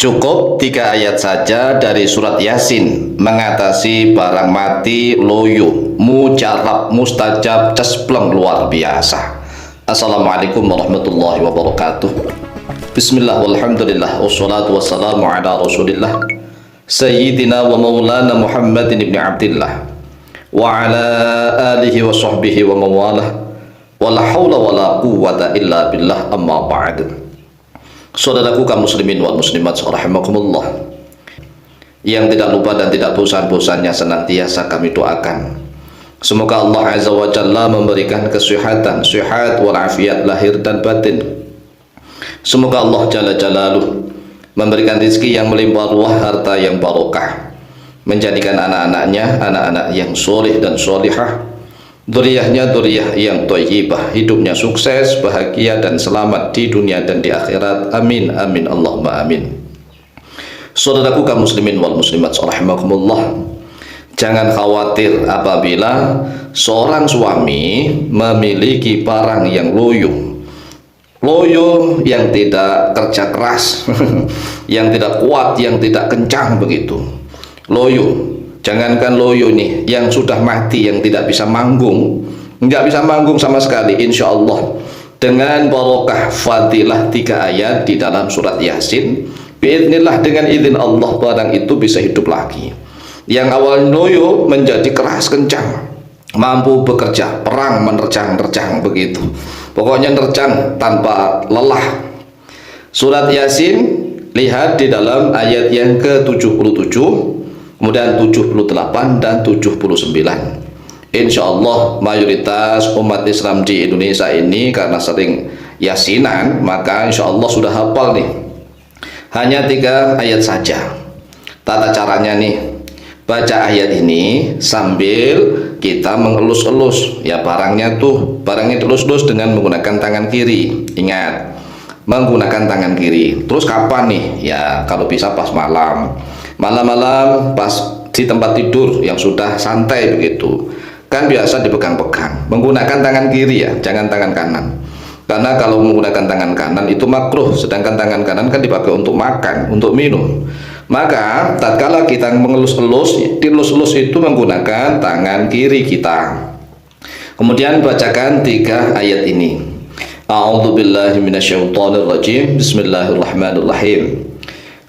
Cukup 3 ayat saja dari surat Yasin mengatasi barang mati, loyo, mujarab, mustajab, cespleng luar biasa. Assalamualaikum warahmatullahi wabarakatuh. Bismillah walhamdulillah wassalatu wassalamu ala rasulillah Sayyidina wa maulana Muhammadin ibn Abdillah wa ala alihi wa sahbihi wa mawalah wa la hawla wa la quwwata illa billah, amma ba'd. Saudaraku kaum muslimin wal muslimat rahimakumullah, yang tidak lupa dan tidak bosan-bosannya senantiasa kami doakan, semoga Allah Azza wa Jalla memberikan kesehatan, sehat walafiat lahir dan batin. Semoga Allah Jalla Jalaluh memberikan rezeki yang melimpah ruah, harta yang barokah, menjadikan anak-anaknya anak-anak yang soleh dan solihah, dzurriyyahnya dzurriyyah yang thayyibah, hidupnya sukses, bahagia dan selamat di dunia dan di akhirat. Amin amin Allahumma amin. Saudaraku kaum muslimin wal muslimat rahimakumullah, jangan khawatir apabila seorang suami memiliki barang yang loyo yang tidak kerja keras yang tidak kuat, yang tidak kencang begitu. Loyo, jangankan loyo nih, yang sudah mati, yang tidak bisa manggung, nggak bisa manggung sama sekali, insya Allah dengan barokah fadilah 3 ayat di dalam surat Yasin, biidznillah, dengan izin Allah barang itu bisa hidup lagi. Yang awal loyo menjadi keras kencang, mampu bekerja, perang menerjang begitu, pokoknya nerjang tanpa lelah. Surat Yasin, lihat di dalam ayat yang ke-77, kemudian 78 dan 79. Insya Allah mayoritas umat Islam di Indonesia ini karena sering yasinan, maka insya Allah sudah hafal nih. Hanya 3 ayat saja. Tata caranya nih, baca ayat ini sambil kita mengelus-elus ya barangnya dilus-elus dengan menggunakan tangan kiri. Ingat, menggunakan tangan kiri. Terus kapan nih? Ya kalau bisa pas malam-malam pas di tempat tidur yang sudah santai begitu, kan biasa dipegang-pegang, menggunakan tangan kiri ya, jangan tangan kanan, karena kalau menggunakan tangan kanan itu makruh, sedangkan tangan kanan kan dipakai untuk makan, untuk minum. Maka tatkala kita mengelus-elus, dilus-elus itu menggunakan tangan kiri kita. Kemudian bacakan 3 ayat ini. A'udzubillahi minasyaitonirrajim. Bismillahirrahmanirrahim.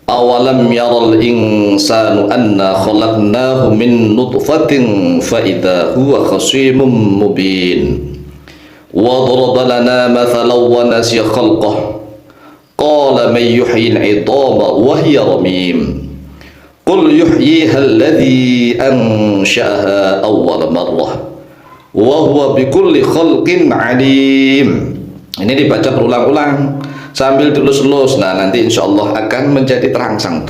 Awalam yaral insanu anna khalaqnahu min nutfatin fa idza huwa khasimun mubin. Wa daraba lana mathalan wa nasiya khalqah. Qala man yuhyil 'idama wa hiya ramim. Qul yuhyiha alladhi ansha'aha awwal marrah wa huwa bikulli khalqin 'alim. Ini dibaca berulang-ulang sambil dilus-lus. Nah nanti insya Allah akan menjadi terangsang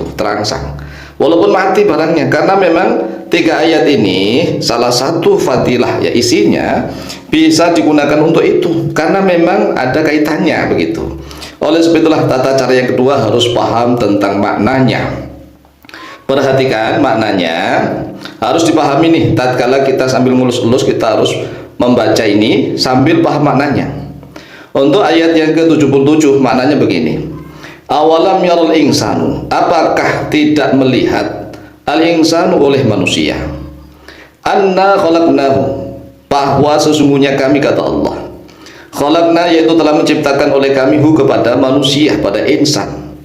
walaupun mati barangnya, karena memang 3 ayat ini salah satu fadilah ya, isinya bisa digunakan untuk itu karena memang ada kaitannya begitu. Oleh sebab itulah tata cara yang kedua harus paham tentang maknanya. Perhatikan maknanya, harus dipahami nih. Tatkala kita sambil ngelus-elus, kita harus membaca ini sambil paham maknanya. Untuk ayat yang ke-77 maknanya begini. Awalam yaral insanu, apakah tidak melihat al-insanu oleh manusia, anna khalaqnahu, bahwa sesungguhnya kami, kata Allah, khalaqna, yaitu telah menciptakan oleh kami hu, kepada manusia, pada insan,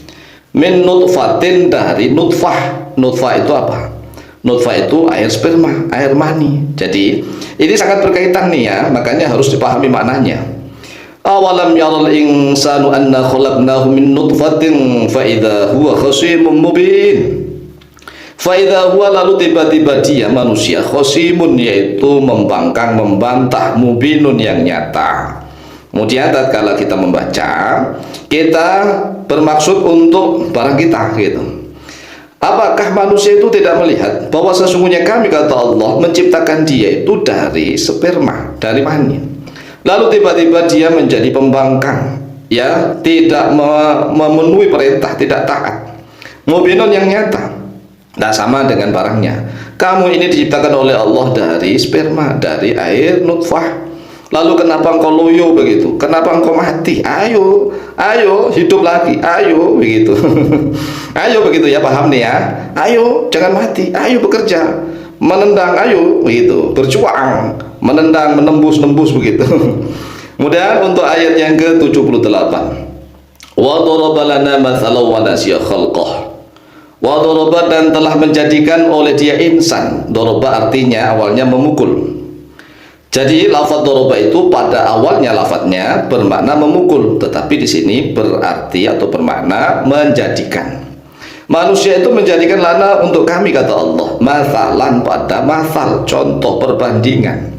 min nutfatin, dari nutfah. Nutfah itu apa? Nutfah itu air sperma, air mani. Jadi ini sangat berkaitan nih ya, makanya harus dipahami maknanya. Awalam yaral insanu anna khalaqnahu min nutfatin fa idza huwa khasimun mubin. Fa idza huwa, lalu tiba-tiba dia manusia, khasimun, yaitu membangkang, membantah, mubinun, yang nyata. Kemudian tatkala kita membaca, kita bermaksud untuk barang kita gitu. Apakah manusia itu tidak melihat bahwa sesungguhnya kami, kata Allah, menciptakan dia itu dari sperma, dari mani. Lalu tiba-tiba dia menjadi pembangkang, ya, tidak memenuhi perintah, tidak taat. Mubinun, yang nyata. Nah sama dengan barangnya. Kamu ini diciptakan oleh Allah dari sperma, dari air nutfah. Lalu kenapa engkau loyo begitu? Kenapa engkau mati? Ayo, ayo hidup lagi, ayo begitu. Ayo begitu ya, paham nih ya? Ayo, jangan mati, ayo bekerja, menendang, ayo begitu, berjuang, menendang, menembus begitu. Kemudian untuk ayat yang ke-78. Wa daraba lana mathalan wa nasiya khalqah. Wa daraba, dan telah menjadikan oleh dia insan. Daraba artinya awalnya memukul. Jadi lafaz doroba itu pada awalnya lafadznya bermakna memukul, tetapi di sini berarti atau bermakna menjadikan. Manusia itu menjadikan lana untuk kami, kata Allah, mathalan pada mathal, contoh, perbandingan.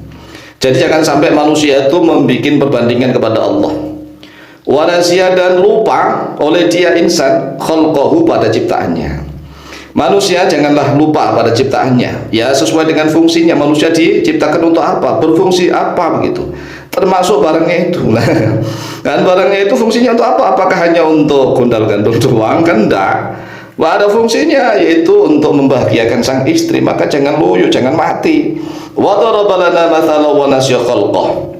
Jadi jangan sampai manusia itu membuat perbandingan kepada Allah. Wanasia, dan lupa oleh dia insan khalqahu pada ciptaannya. Manusia janganlah lupa pada ciptaannya, ya sesuai dengan fungsinya. Manusia diciptakan untuk apa, berfungsi apa begitu, termasuk barangnya itu. Kan barangnya itu fungsinya untuk apa? Apakah hanya untuk gondal-gandul doang? Kan enggak. Ada fungsinya, yaitu untuk membahagiakan sang istri. Maka jangan loyo, jangan mati. Wa daraba lana mathalan wa nasiya khalqah.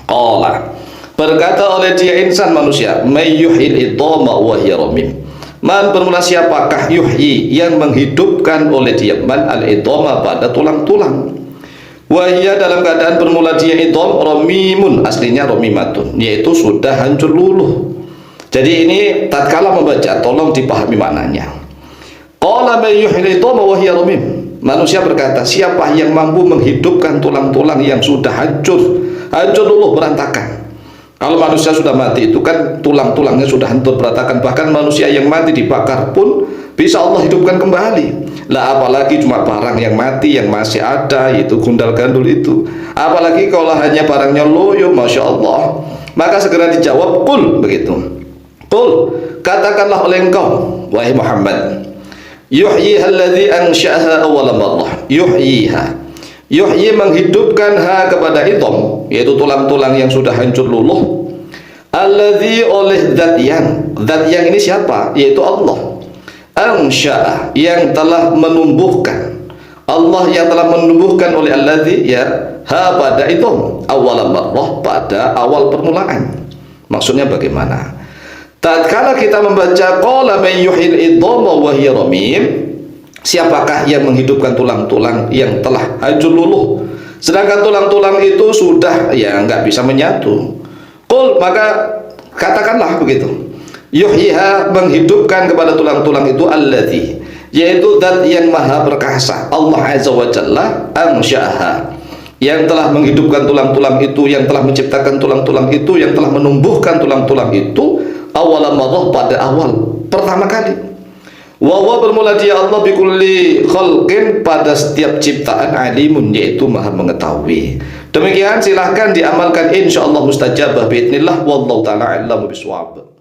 Qala, berkata oleh dia insan manusia, may yuhyil idhama wa hiya ramim. Man, bermula siapakah yuhyi, yang menghidupkan oleh dia, man al-idhama pada tulang-tulang. Wahia, dalam keadaan bermula dia idham, ramimun, aslinya ramimatun, yaitu sudah hancur luluh. Jadi ini tatkala membaca tolong dipahami maknanya. Qala may yuhyil idhama wa hiya ramim. Manusia berkata, siapa yang mampu menghidupkan tulang-tulang yang sudah hancur luluh, berantakan. Kalau manusia sudah mati itu kan tulang-tulangnya sudah hancur berantakan. Bahkan manusia yang mati dibakar pun bisa Allah hidupkan kembali. Lah apalagi cuma barang yang mati yang masih ada, yaitu gundal gandul itu. Apalagi kalau hanya barangnya loyo, masya Allah. Maka segera dijawab, qul begitu. Qul, katakanlah oleh engkau wahai Muhammad, yuhyiha alladzi ansha'aha awwala marrah. Yuhyiha, yuhyi, menghidupkan ha kepada idham, yaitu tulang-tulang yang sudah hancur luluh. Alladzi, oleh zat yang ini siapa? Yaitu Allah. Ansya'a, yang telah menumbuhkan. Allah yang telah menumbuhkan oleh alladzi, ya, ha pada idham, awwala marrah, pada awal permulaan. Maksudnya bagaimana? Tatkala kita membaca qala may yuhyil idhama wa hiya ramim, siapakah yang menghidupkan tulang-tulang yang telah hancur luluh, sedangkan tulang-tulang itu sudah ya nggak bisa menyatu. Qul, maka katakanlah begitu, yuhyiha, menghidupkan kepada tulang-tulang itu alladzi, yaitu zat yang maha perkasa, Allah azza wa jalla, ansya'aha, yang telah menghidupkan tulang-tulang itu, yang telah menciptakan tulang-tulang itu, yang telah menumbuhkan tulang-tulang itu, awal marrah, pada awal pertama kali. Wa bermula dia Allah bikulli khalqin, pada setiap ciptaan, alimun, yaitu maha mengetahui. Demikian silahkan diamalkan, insyaallah mustajabah biidznillah, wallahu ta'ala a'lamu bishawab.